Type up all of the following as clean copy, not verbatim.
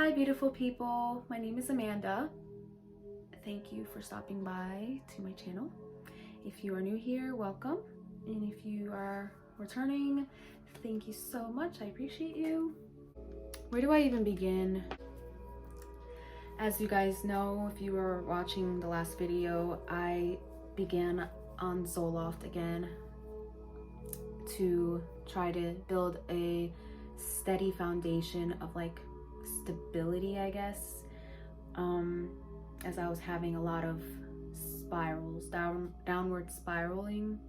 Hi beautiful people, my name is Amanda. Thank you for stopping by to my channel. If you are new here, welcome. And if you are returning, thank you so much, I appreciate you. Where do I even begin? As you guys know, if you were watching the last video, I began on Zoloft again to try to build a steady foundation of like stability, I guess, as I was having a lot of spirals, downward spiraling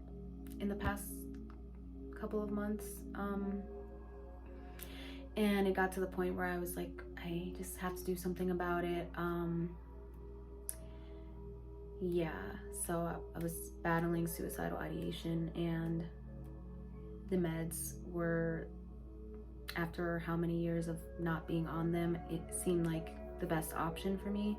in the past couple of months, and it got to the point where I was like, I just have to do something about it. Yeah, so I was battling suicidal ideation, and the meds were, after how many years of not being on them, it seemed like the best option for me.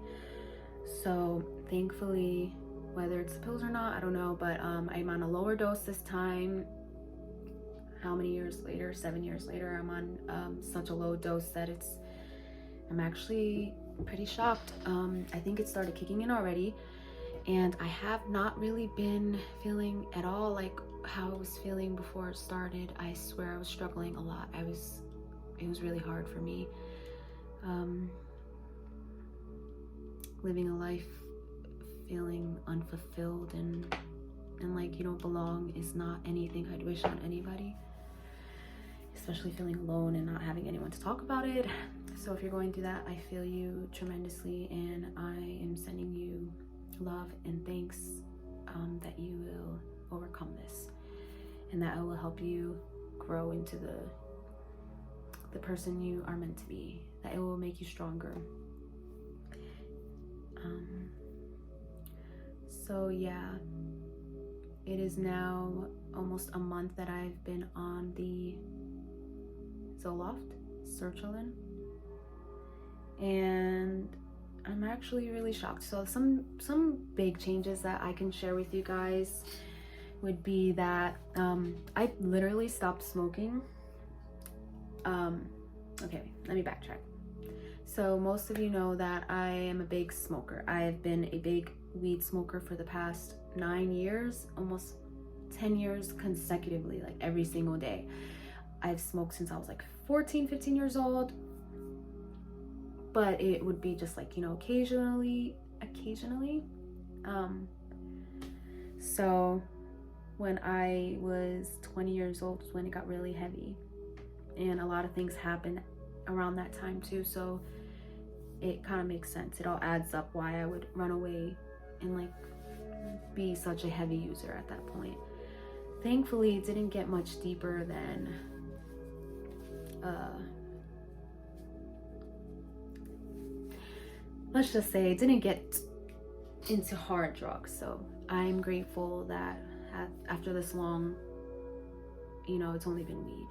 So thankfully, whether it's pills or not, I don't know, but I'm on a lower dose this time. How many years later? 7 years later, I'm on such a low dose that I'm actually pretty shocked. I think it started kicking in already, and I have not really been feeling at all like how I was feeling before it started. I swear I was struggling a lot. It was really hard for me. Living a life feeling unfulfilled and like you don't belong is not anything I'd wish on anybody, especially feeling alone and not having anyone to talk about it. So if you're going through that, I feel you tremendously, and I am sending you love and thanks that you will overcome this, and that it will help you grow into the person you are meant to be, that it will make you stronger. So yeah, it is now almost a month that I've been on the Zoloft, sertraline, and I'm actually really shocked. So some big changes that I can share with you guys would be that I literally stopped smoking. Okay, let me backtrack. So most of you know that I am a big smoker. I've been a big weed smoker for the past 9 years, almost 10 years consecutively, like every single day. I've smoked since I was like 14, 15 years old, but it would be just like, you know, occasionally. So when I was 20 years old was when it got really heavy, and a lot of things happened around that time too, so it kind of makes sense. It all adds up why I would run away and like be such a heavy user at that point. Thankfully, it didn't get much deeper than let's just say it didn't get into hard drugs. So I'm grateful that after this long, you know, it's only been weed.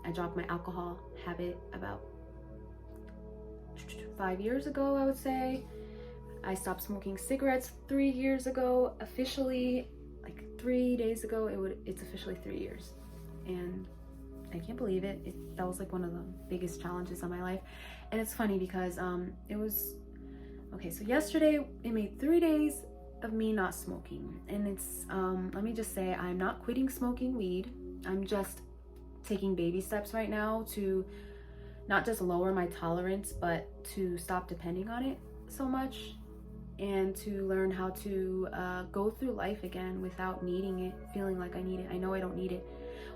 I dropped my alcohol habit about 5 years ago, I would say. I stopped smoking cigarettes 3 years ago, officially, like 3 days ago. It's officially 3 years, and I can't believe it. That was like one of the biggest challenges of my life. And it's funny because it was okay. So yesterday it made 3 days of me not smoking, and it's let me just say, I'm not quitting smoking weed. I'm just taking baby steps right now to not just lower my tolerance, but to stop depending on it so much, and to learn how to go through life again without needing it, feeling like I need it. I know I don't need it.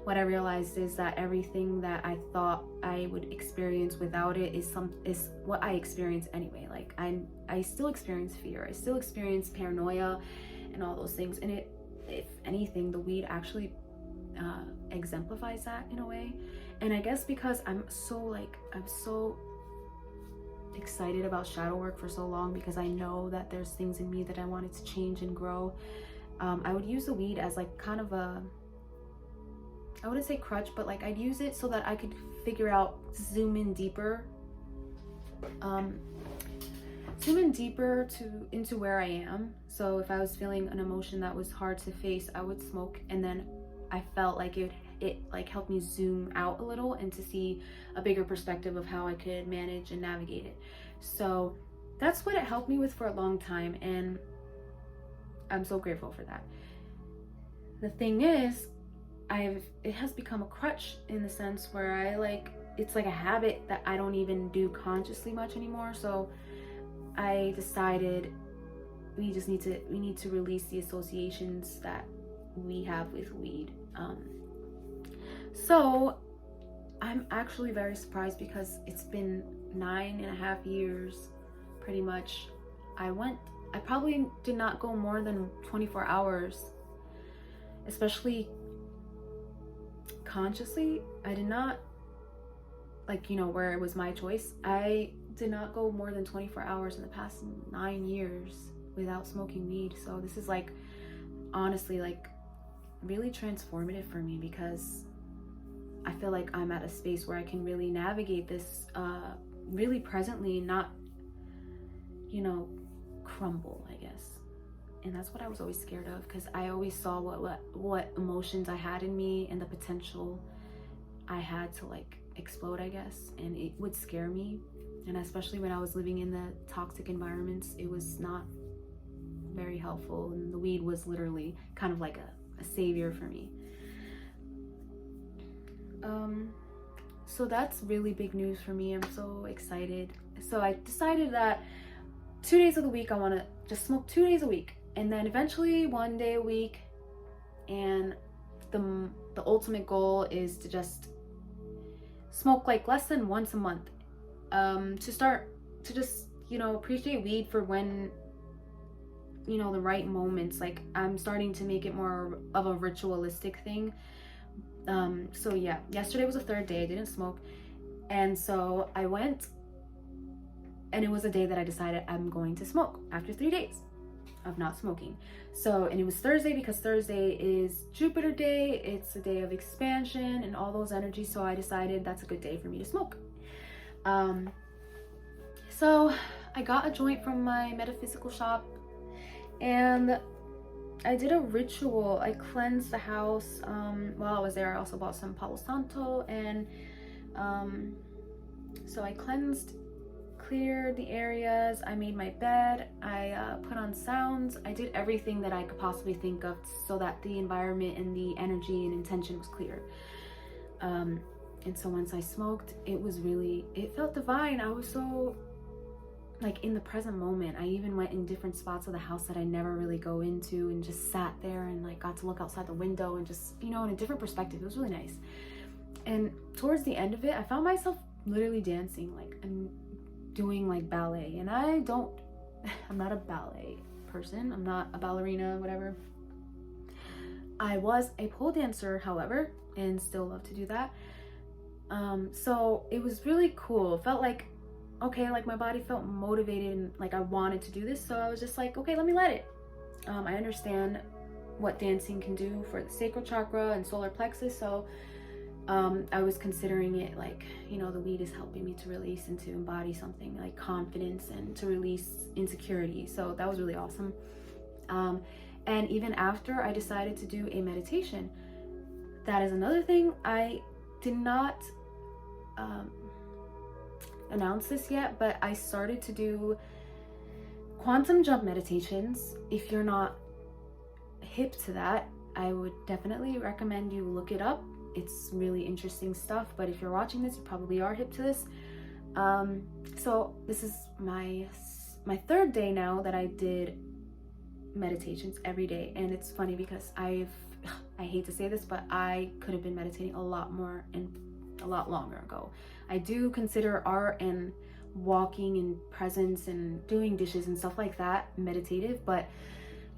What I realized is that everything that I thought I would experience without it is what I experience anyway. Like I still experience fear, I still experience paranoia and all those things, and if anything, the weed actually exemplifies that in a way. And I guess because I'm so excited about shadow work for so long, because I know that there's things in me that I wanted to change and grow, I would use the weed as like kind of a, I wouldn't say crutch, but like I'd use it so that I could figure out, zoom in deeper into where I am. So if I was feeling an emotion that was hard to face, I would smoke, and then I felt like it it like helped me zoom out a little and to see a bigger perspective of how I could manage and navigate it. So that's what it helped me with for a long time, and I'm so grateful for that. The thing is, it has become a crutch in the sense where it's like a habit that I don't even do consciously much anymore. So I decided we need to release the associations that we have with weed. So I'm actually very surprised because it's been 9.5 years pretty much. I probably did not go more than 24 hours, especially consciously. I did not, where it was my choice. I did not go more than 24 hours in the past 9 years without smoking weed. So this is honestly really transformative for me, because I feel like I'm at a space where I can really navigate this really presently, not crumble, I guess. And that's what I was always scared of, because I always saw what emotions I had in me and the potential I had to explode, I guess, and it would scare me. And especially when I was living in the toxic environments, it was not very helpful, and the weed was literally kind of like a savior for me. So that's really big news for me. I'm so excited. So I decided that 2 days of the week I want to just smoke 2 days a week, and then eventually 1 day a week, and the ultimate goal is to just smoke less than once a month, to start to just appreciate weed for when the right moments. I'm starting to make it more of a ritualistic thing. So yeah, yesterday was the third day I didn't smoke, and so I went, and it was a day that I decided I'm going to smoke after 3 days of not smoking. So, and it was Thursday, because Thursday is Jupiter day. It's a day of expansion and all those energies. So I decided that's a good day for me to smoke. So I got a joint from my metaphysical shop, and I did a ritual. I cleansed the house. While I was there, I also bought some Palo Santo, and so I cleared the areas. I made my bed. I put on sounds. I did everything that I could possibly think of so that the environment and the energy and intention was clear. And so once I smoked, it felt divine. I was so in the present moment. I even went in different spots of the house that I never really go into, and just sat there and got to look outside the window and just in a different perspective. It was really nice. And towards the end of it, I found myself literally dancing, and doing ballet. And I'm not a ballet person. I'm not a ballerina, whatever. I was a pole dancer, however, and still love to do that. So it was really cool. It felt okay, my body felt motivated, and I wanted to do this. So I was just okay, let me let it. I understand what dancing can do for the sacral chakra and solar plexus. So I was considering it the weed is helping me to release and to embody something like confidence and to release insecurity. So that was really awesome. And even after, I decided to do a meditation. That is another thing. I did not announce this yet, but I started to do quantum jump meditations. If you're not hip to that, I would definitely recommend you look it up. It's really interesting stuff, but if you're watching this, you probably are hip to this. So this is my third day now that I did meditations every day. And it's funny because I hate to say this, but I could have been meditating a lot more and a lot longer ago. I do consider art and walking and presence and doing dishes and stuff like that meditative, but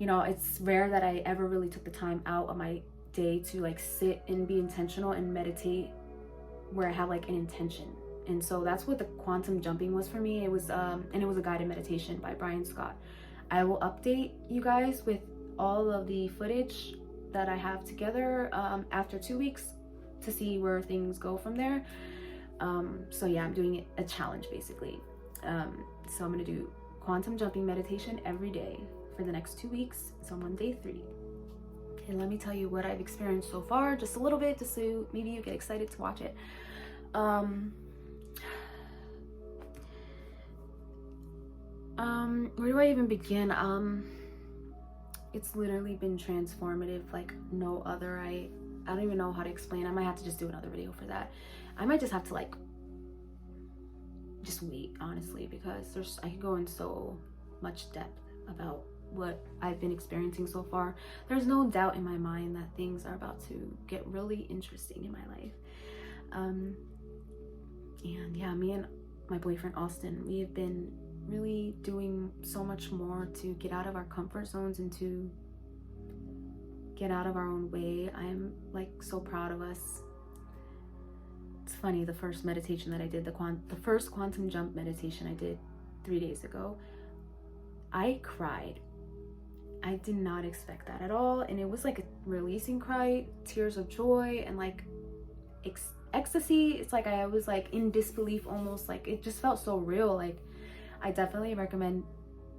it's rare that I ever really took the time out of my day to sit and be intentional and meditate where I have an intention. And so that's what the quantum jumping was for me. It was and it was a guided meditation by Brian Scott. I will update you guys with all of the footage that I have together after 2 weeks to see where things go from there. So yeah, I'm doing a challenge basically. So I'm gonna do quantum jumping meditation every day for the next 2 weeks. So I'm on day 3. And let me tell you what I've experienced so far, just a little bit, just so maybe you get excited to watch it. Where do I even begin? It's literally been transformative like no other. I don't even know how to explain. I might have to just do another video for that. I might just have to like just wait, honestly, because I could go in so much depth about what I've been experiencing so far. There's no doubt in my mind that things are about to get really interesting in my life. And yeah, me and my boyfriend Austin, we have been really doing so much more to get out of our comfort zones and to get out of our own way. I'm like so proud of us. It's funny, the first meditation that I did, the first quantum jump meditation I did 3 days ago, I cried. I did not expect that at all, and it was like a releasing cry, tears of joy, and like ecstasy. It's like I was like in disbelief almost. Like it just felt so real. Like I definitely recommend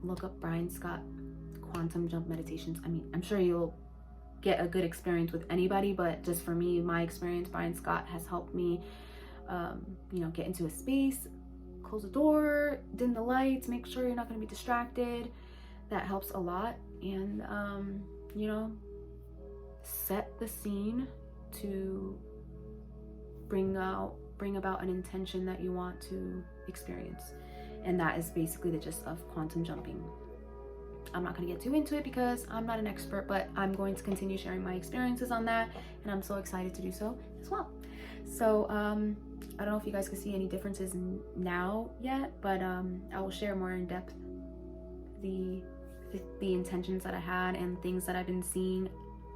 look up Brian Scott quantum jump meditations. I mean, I'm sure you'll get a good experience with anybody, but just for me, my experience, Brian Scott has helped me you know, get into a space, close the door, dim the lights, make sure you're not going to be distracted. That helps a lot. And you know, set the scene to bring about an intention that you want to experience. And that is basically the gist of quantum jumping. I'm not going to get too into it because I'm not an expert, but I'm going to continue sharing my experiences on that, and I'm so excited to do so as well. So I don't know if you guys can see any differences now yet, but I will share more in depth the intentions that I had and things that I've been seeing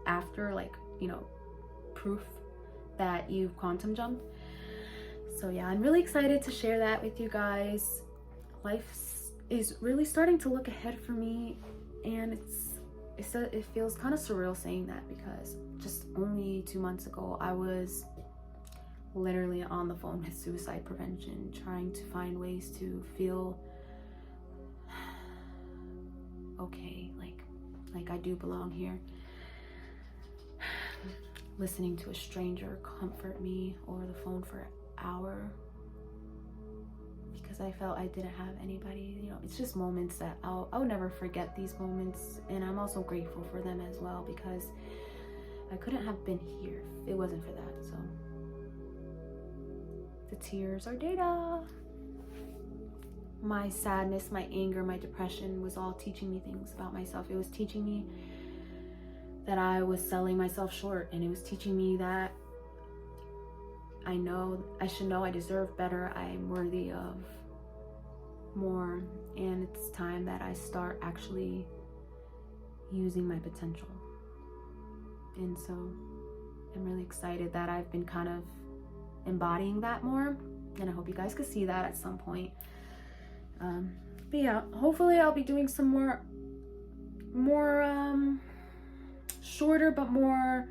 after, like, you know, proof that you've quantum jumped. So yeah, I'm really excited to share that with you guys. Life is really starting to look ahead for me, and it feels kind of surreal saying that, because just only 2 months ago I was literally on the phone with suicide prevention, trying to find ways to feel okay, like I do belong here. Listening to a stranger comfort me over the phone for an hour because I felt I didn't have anybody. You know, it's just moments that I'll never forget these moments, and I'm also grateful for them as well, because I couldn't have been here if it wasn't for that. So the tears are data. My sadness, my anger, my depression was all teaching me things about myself. It was teaching me that I was selling myself short, and it was teaching me that I should know I deserve better. I'm worthy of more, and it's time that I start actually using my potential. And so I'm really excited that I've been kind of embodying that more, and I hope you guys could see that at some point. But yeah, hopefully I'll be doing some more shorter but more,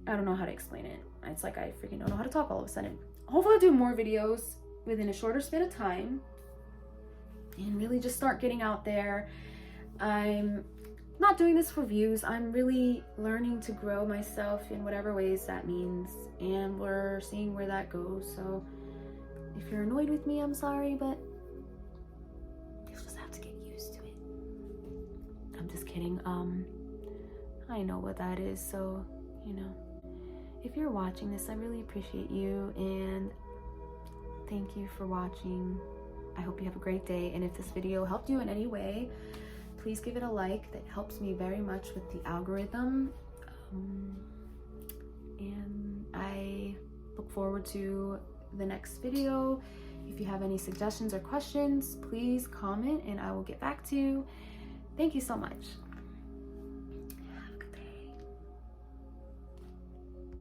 I don't know how to explain it. It's like I freaking don't know how to talk all of a sudden. Hopefully I'll do more videos within a shorter span of time and really just start getting out there. I'm not doing this for views. I'm really learning to grow myself in whatever ways that means, and we're seeing where that goes. So if you're annoyed with me, I'm sorry, but you'll just have to get used to it. I'm just kidding. I know what that is, so, you know, if you're watching this, I really appreciate you, and thank you for watching. I hope you have a great day, and if this video helped you in any way, please give it a like. That helps me very much with the algorithm. And I look forward to the next video. If you have any suggestions or questions, please comment and I will get back to you. Thank you so much.